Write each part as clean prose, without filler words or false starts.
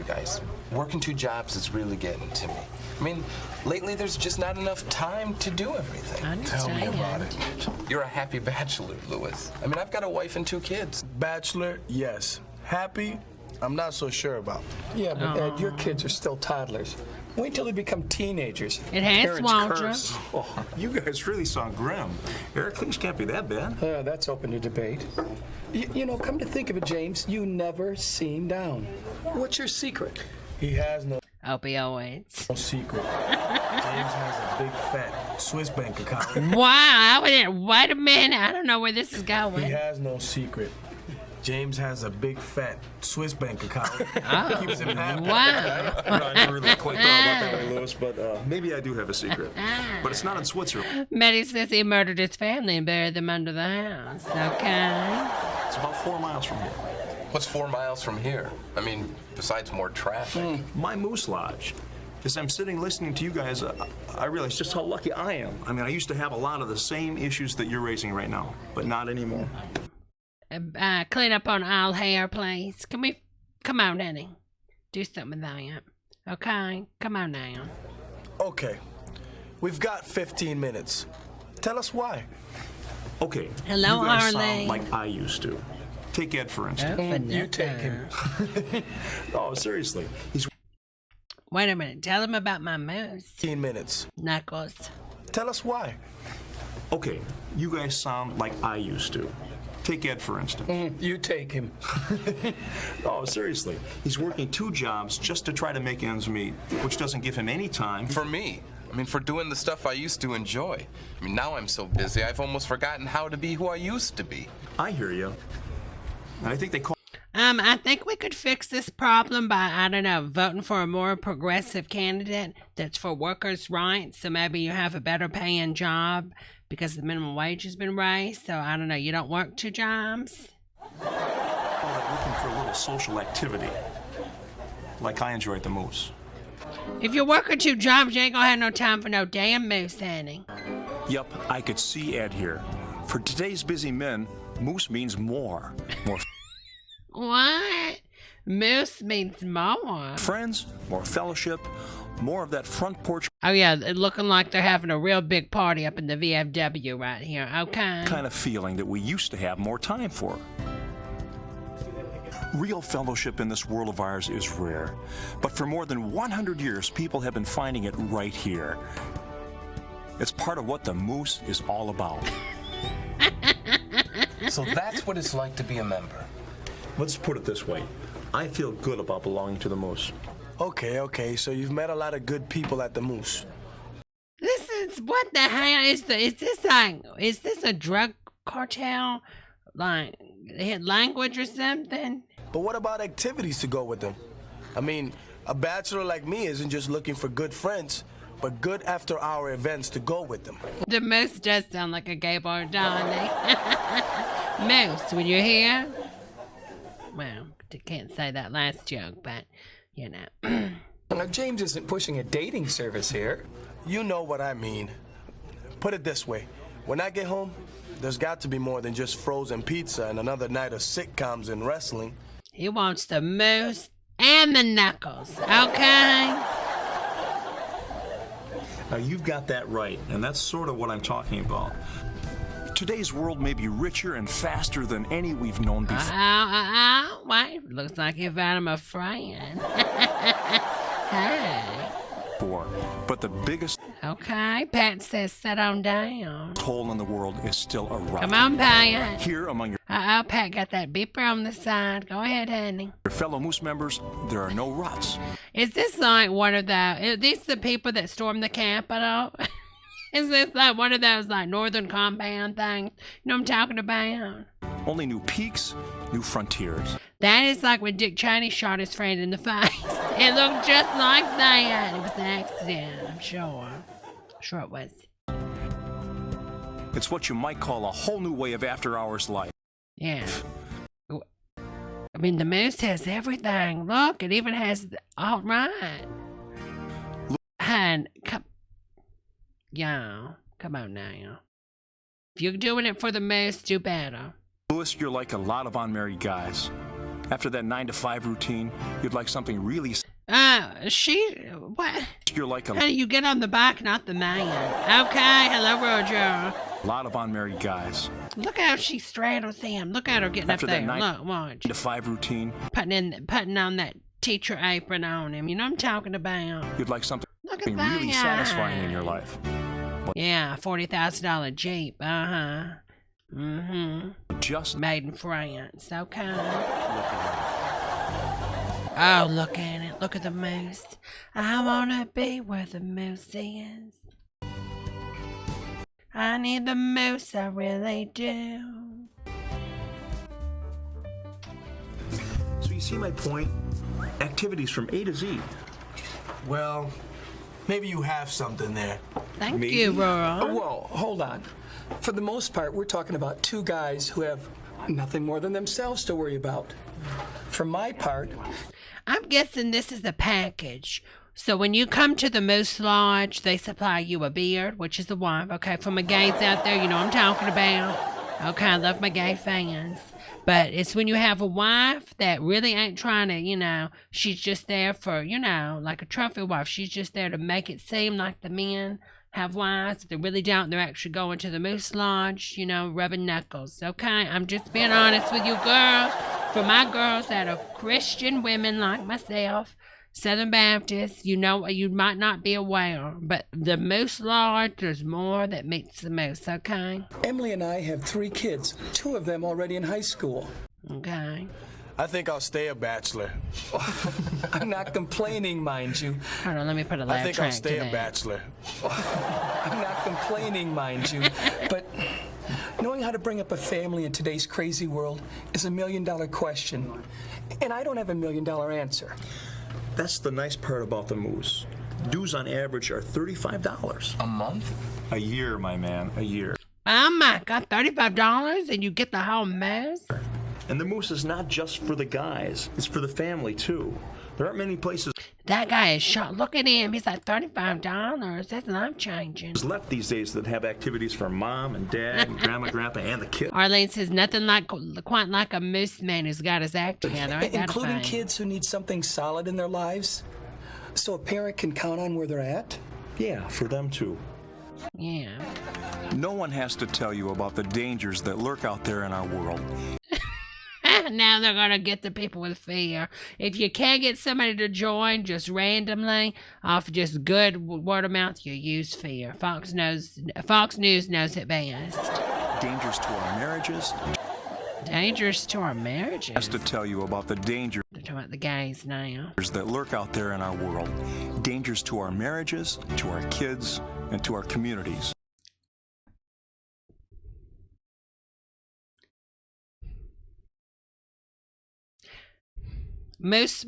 you guys. Working 2 jobs is really getting to me. I mean, lately there's just not enough time to do everything. I Tell me understand. about it. You're a happy bachelor, Louis. I mean, I've got a wife and 2 kids. Bachelor, yes. Happy, I'm not so sure about. Yeah, but Ed, your kids are still toddlers. Wait till they become teenagers. It has Parents Walter. curse. Oh, you guys really sound grim. Eric, things can't be that bad. That's open to debate. You know, come to think of it, James, you never seem down. What's your secret? He has no Opioids. secret. James has a big fat Swiss bank account. Wow, wait a minute. I don't know where this is He going. has no secret. James has a big fat Swiss bank account. Keeps him happy. Wow. I never really quite thought about that way, Louis, but maybe I do have a secret. But it's not in Switzerland. Betty says he murdered his family and buried them under the house. Okay. It's about 4 miles from here. What's 4 miles from here? I mean, besides more traffic. My moose lodge. As I'm sitting listening to you guys, I realize just how lucky I am. I mean, I used to have a lot of the same issues that you're raising right now, but not anymore. Clean up on all hair, please. Come on, Danny. Do something with that. Okay? Come on now. Okay, we've got 15 minutes. Tell us why. Okay. Hello, you guys Harley. sound like I used to. Take Ed, for instance. You take him. Oh, seriously. He's Wait a minute. Tell him about my moose. 15 minutes. Knuckles. Tell us why. okay. You guys sound like I used to. Take Ed, for instance. You take him. Oh, seriously. He's working 2 jobs just to try to make ends meet, which doesn't give him any time. For me, I mean, for doing the stuff I used to enjoy. I mean, now I'm so busy, I've almost forgotten how to be who I used to be. I hear you. And I think they call I think we could fix this problem by, I don't know, voting for a more progressive candidate that's for workers' rights. So maybe you have a better paying job because the minimum wage has been raised. So I don't know, you don't work 2 jobs. it looking for a little social activity, like I enjoy at the Moose. If you're working 2 jobs, you ain't gonna have no time for no damn moose hunting. Yup, I could see Ed here. For today's busy men, moose means more. More What? Moose means more. friends, more fellowship, more of that front porch Oh yeah, it looking like they're having a real big party up in the VFW right here. Okay. kind of feeling that we used to have more time for. Real fellowship in this world of ours is rare, but for more than 100 years, people have been finding it right here. It's part of what the Moose is all about. So that's what it's like to be a member. Let's put it this way. I feel good about belonging to the Moose. Okay, so you've met a lot of good people at the Moose. This is what the hell is this a drug cartel? Like language or something? But what about activities to go with them? I mean, a bachelor like me isn't just looking for good friends, but good after-hour events to go with them. The moose does sound like a gay bar, Donnie. Moose, when you're here. Well, I can't say that last joke, but you know. Now, James isn't pushing a dating service here. You know what I mean. Put it this way. When I get home, there's got to be more than just frozen pizza and another night of sitcoms and wrestling. He wants the moose and the knuckles, okay? Now, you've got that right, and that's sort of what I'm talking about. Today's world may be richer and faster than any we've known before. Wait, looks like you've had him a friend. Hey. But the biggest Okay, Pat says sit on down. toll in the world is still a rough. Come on, Pat. Here among your Pat got that beeper on the side. Go ahead, honey. fellow Moose members, there are no ruts. Is this like one of the, are these the people that stormed the Capitol? Is this like one of those like Northern Compound things? You know what I'm talking about? Only new peaks, new frontiers. That is like when Dick Cheney shot his friend in the face. It looked just like that. It was an accident, I'm sure. Sure it was. It's what you might call a whole new way of after-hours life. Yeah. I mean, the moose has everything. Look, it even has, all right. And, come on now. If you're doing it for the moose, do better. Louis, you're like a lot of unmarried guys. After that 9 to 5 routine, you'd like something really... What? You're like a Honey, you get on the bike, not the man. Okay, hello, Roger. lot of unmarried guys. Look how she straddles him. Look at her getting After up that there. 9 Look, watch. to 5 routine, Putting on that teacher apron on him. You know what I'm talking about? you'd like something Look at that. really satisfying in your life. Yeah, $40,000 Jeep. Uh-huh. Mm-hmm. Just Made in France. Okay. Oh, look at it. Look at the moose. I wanna be where the moose is. I need the moose, I really do. So you see my point? Activities from A to Z. Well, maybe you have something there. Thank you, Rural. Whoa, hold on. For the most part, we're talking about two guys who have nothing more than themselves to worry about. For my part, I'm guessing this is the package. So when you come to the Moose Lodge, they supply you a beard, which is the wife. Okay, for my gays out there, you know what I'm talking about. Okay, I love my gay fans. But it's when you have a wife that really ain't trying to, she's just there for, like a trophy wife. She's just there to make it seem like the men have wives. They really don't. They're actually going to the Moose Lodge, rubbing knuckles. Okay, I'm just being honest with you girls. For my girls that are Christian women like myself, Southern Baptists, you might not be aware, but the Moose Lodge, there's more that meets the moose, okay? Emily and I have 3 kids, 2 of them already in high school. Okay. I think I'll stay a bachelor. I'm not complaining, mind you. Hold on, let me put a laugh I think track I'll stay to a that. bachelor. I'm not complaining, mind you. But knowing how to bring up a family in today's crazy world is $1 million question. And I don't have $1 million answer. That's the nice part about the Moose. Dues on average are $35. A month? A year, my man, a year. Oh my God, $35 and you get the whole mess? And the Moose is not just for the guys, it's for the family too. There aren't many places That guy is shot. Look at him. He's like $35. That's life changing. left these days that have activities for mom and dad and grandma, grandpa, and the kids. Arlene says nothing quite like a moose man who's got his act together. Ain't that a Including thing? kids who need something solid in their lives, so a parent can count on where they're at. Yeah, for them too. Yeah. no one has to tell you about the dangers that lurk out there in our world. Now they're going to get the people with fear. If you can't get somebody to join just randomly off just good word of mouth, you use fear. Fox News knows it best. Dangers to our marriages. Dangerous to our marriages. Has to tell you about the dangers They're talking about the gays now. that lurk out there in our world. Dangers to our marriages, to our kids, and to our communities. Moose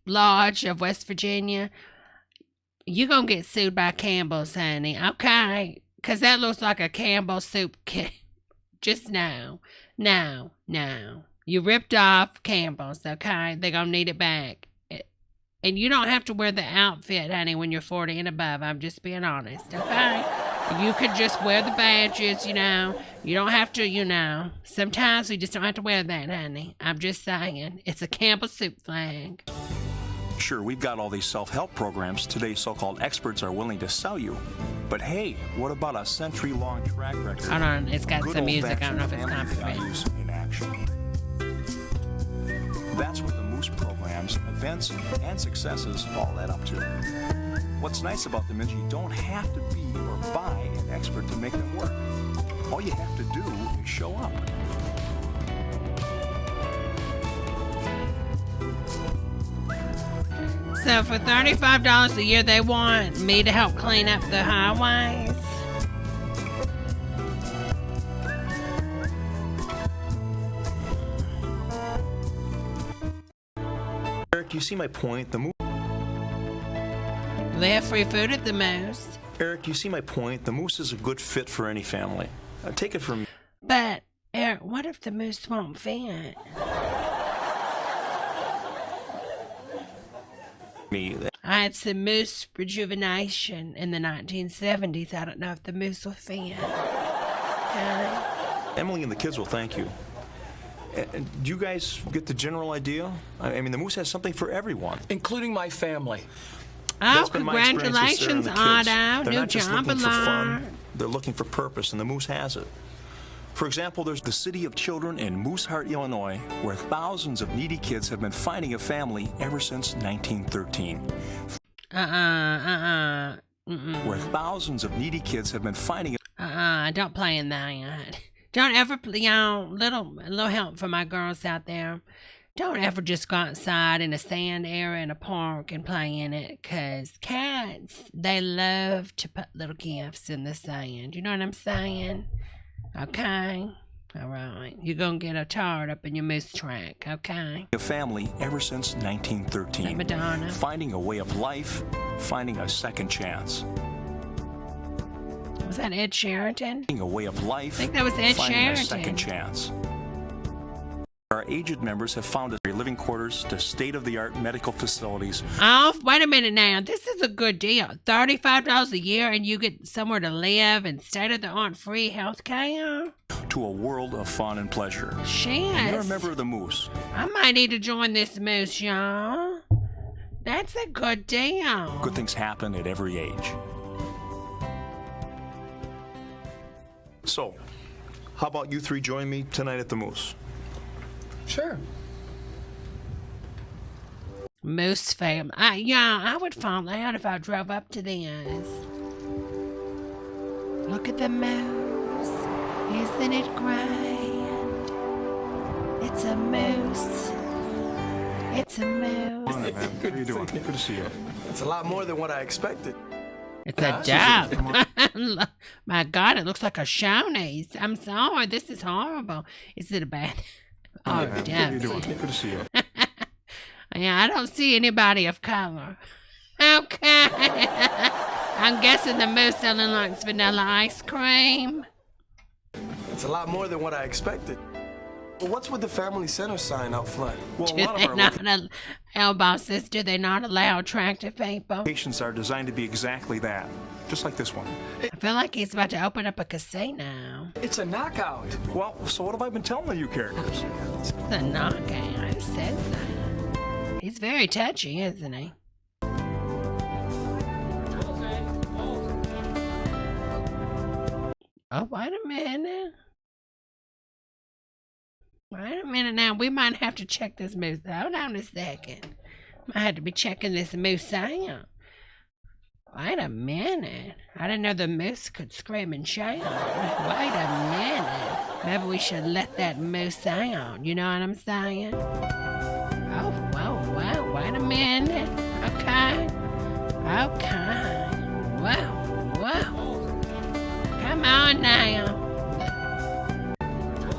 Lodge of West Virginia, you're going to get sued by Campbell's, honey. Okay? Because that looks like a Campbell soup kit. Just now. You ripped off Campbell's, okay? They're going to need it back. And you don't have to wear the outfit, honey, when you're 40 and above. I'm just being honest, okay? You could just wear the badges, You don't have to, Sometimes we just don't have to wear that, honey. I'm just saying. It's a Campbell soup flag. Sure, we've got all these self-help programs today's so-called experts are willing to sell you. But hey, what about a century-long track record? Hold on, it's got Good some music. I old-fashioned don't know if it's family copyright. values in action. That's what the Moose programs, events, and successes all add up to. What's nice about them is you don't have to be or buy an expert to make them work. All you have to do is show up. So for $35 a year, they want me to help clean up the highways. Eric, you see my point? The Moose. They have free food at the Moose. Eric, you see my point? The Moose is a good fit for any family. Take it from But, Eric, what if the Moose won't fit? me. I had some moose rejuvenation in the 1970s. I don't know if the moose will fit. Okay. Emily and the kids will thank you. And do you guys get the general idea? I mean, the Moose has something for everyone. Including my family. Oh, That's been my experience with Sarah and congratulations, the kids. Otto. They're New not just job looking for alert. fun. They're looking for purpose, and the Moose has it. For example, there's the City of Children in Mooseheart, Illinois, where thousands of needy kids have been finding a family ever since 1913. Where thousands of needy kids have been finding Don't play in that. Don't ever, little help for my girls out there. Don't ever just go outside in a sand area in a park and play in it, 'cause cats, they love to put little gifts in the sand. You know what I'm saying? Okay? All right. You're going to get a tart up in your moose track, okay? a family ever since 1913. Hey, Madonna. Finding a way of life, finding a second chance. Was that Ed Sheridan? Finding a way of life, I think that was Ed finding a Sheridan. second chance. Our aged members have found us living quarters to state-of-the-art medical facilities. Oh, wait a minute now. This is a good deal. $35 a year and you get somewhere to live and state-of-the-art free health care? To a world of fun and pleasure. Shit. You're a member of the Moose. I might need to join this moose, y'all. That's a good deal. Good things happen at every age. So, how about you three join me tonight at the Moose? Sure. Moose family. I would fall out if I drove up to this. Look at the moose. Isn't it grand? It's a moose. It's a moose. Morning, man. How you doing? Good to see you. It's a lot more than what I expected. It's a dove. My God, it looks like a Shoney's. I'm sorry. This is horrible. Is it a bad? Oh, How you dove. doing? Good to see you. Yeah, I don't see anybody of color. Okay. I'm guessing the moose selling likes vanilla ice cream. It's a lot more than what I expected. Well, what's with the family center sign out front? Well, a Do lot they of our not, Elbow says, do they not allow attractive people? locations are designed to be exactly that, just like this one. I feel like he's about to open up a casino. It's a knockout. Well, so what have I been telling you characters? The knockout. Who says that? He's very touchy, isn't he? Oh, wait a minute. Wait a minute now. We might have to check this moose. Hold on a second. Might have to be checking this moose out. Wait a minute. I didn't know the moose could scream and shout. Wait a minute. Maybe we should let that moose out. You know what I'm saying? Oh, whoa. Wait a minute. Okay. Whoa. Come on now.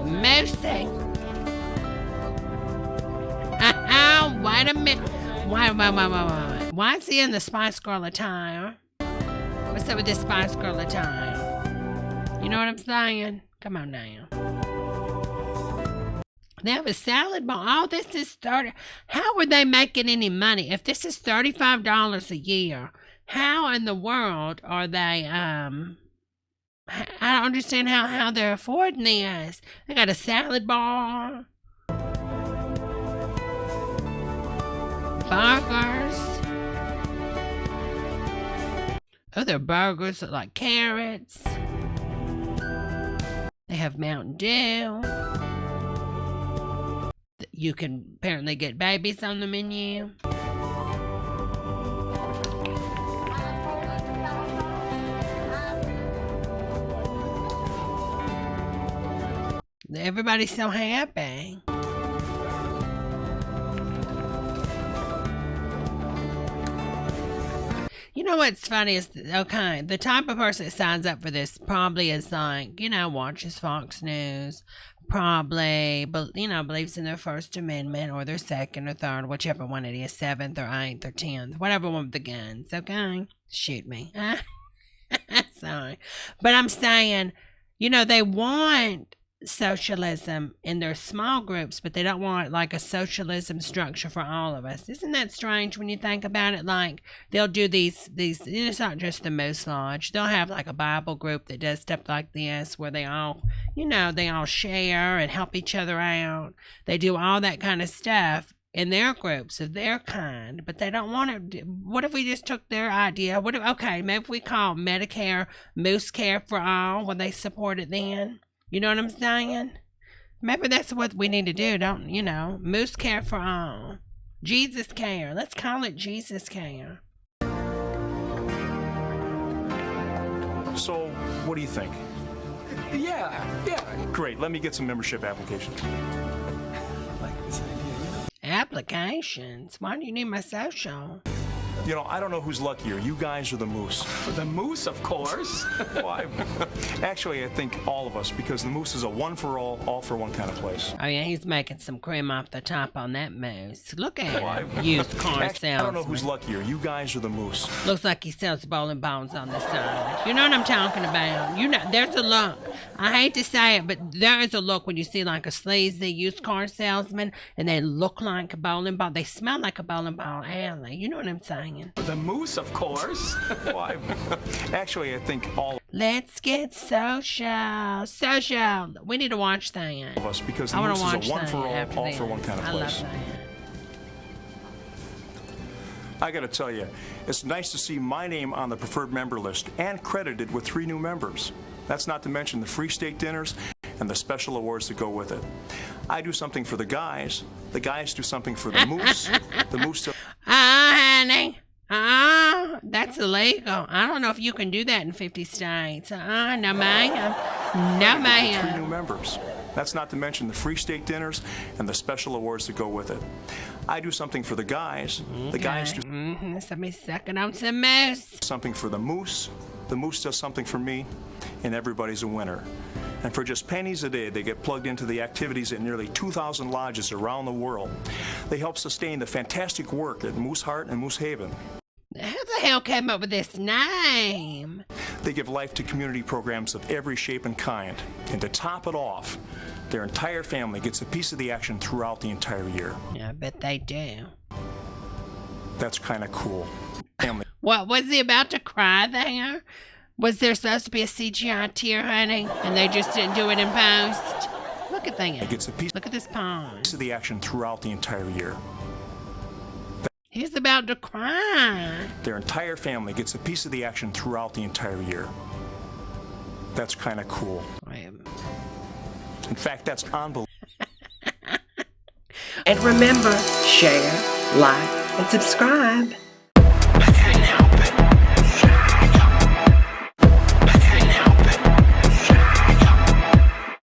Moosey. Oh, wait a minute. Wait. Why is he in the Spice Girl attire? What's up with this Spice Girl attire? You know what I'm saying? Come on now. They have a salad bar. Oh, this is 30. How are they making any money? If this is $35 a year, how in the world are they, I don't understand how they're affording this. They got a salad bar. Burgers. Oh, their burgers look like carrots. They have Mountain Dew. You can apparently get babies on the menu. Everybody's so happy. You know what's funny is, okay, the type of person that signs up for this probably is like, watches Fox News, probably, believes in their First Amendment or their Second or Third, whichever one it is, 7th or 8th or 10th, whatever one with the guns, okay? Shoot me. Sorry. But I'm saying, they want socialism in their small groups, but they don't want like a socialism structure for all of us. Isn't that strange when you think about it? Like they'll do these it's not just the Moose Lodge. They'll have like a Bible group that does stuff like this where they all, they all share and help each other out. They do all that kind of stuff in their groups of their kind, but they don't want to. What if we just took their idea? Maybe if we call Medicare Moose Care for All, would they support it then? You know what I'm saying? Maybe that's what we need to do, Moose Care for All. Jesus Care. Let's call it Jesus Care. So, what do you think? Yeah. Great, let me get some membership applications. Applications? Why do you need my social? I don't know who's luckier, you guys or the moose. The moose, of course. Well, actually, I think all of us, because the moose is a all for one kind of place. Oh, yeah, he's making some cream off the top on that moose. Look at him. Used car salesman. I don't know who's luckier, you guys or the moose. Looks like he sells bowling balls on the side. You know what I'm talking about. There's a look. I hate to say it, but there is a look when you see like a sleazy used car salesman and they look like a bowling ball. They smell like a bowling ball alley. You know what I'm saying? The moose, of course. Well, actually, I think all Let's get social. Social. We need to watch that. of us, because the I want moose to is watch a one that for after all this. for one kind of I place. love that. I gotta tell you, it's nice to see my name on the preferred member list and credited with 3 new members. That's not to mention the free steak dinners and the special awards that go with it. I do something for the guys do something for the moose, the moose does Honey. That's illegal. I don't know if you can do that in 50 states. No, ma'am. No, 3 ma'am. new members. That's not to mention the free steak dinners and the special awards that go with it. I do something for the guys do Somebody sucking on some moose. something for the moose does something for me, and everybody's a winner. And for just pennies a day, they get plugged into the activities at nearly 2,000 lodges around the world. They help sustain the fantastic work at Moose Heart and Moose Haven. Who the hell came up with this name? They give life to community programs of every shape and kind. And to top it off, their entire family gets a piece of the action throughout the entire year. Yeah, I bet they do. That's kind of cool. Family. What, was he about to cry there? Was there supposed to be a CGI tear, honey? And they just didn't do it in post? Look at that. Gets a piece Look at this pause. of the action throughout the entire year. He's about to cry. Their entire family gets a piece of the action throughout the entire year. That's kind of cool. In fact, that's unbelievable. And remember, share, like, and subscribe.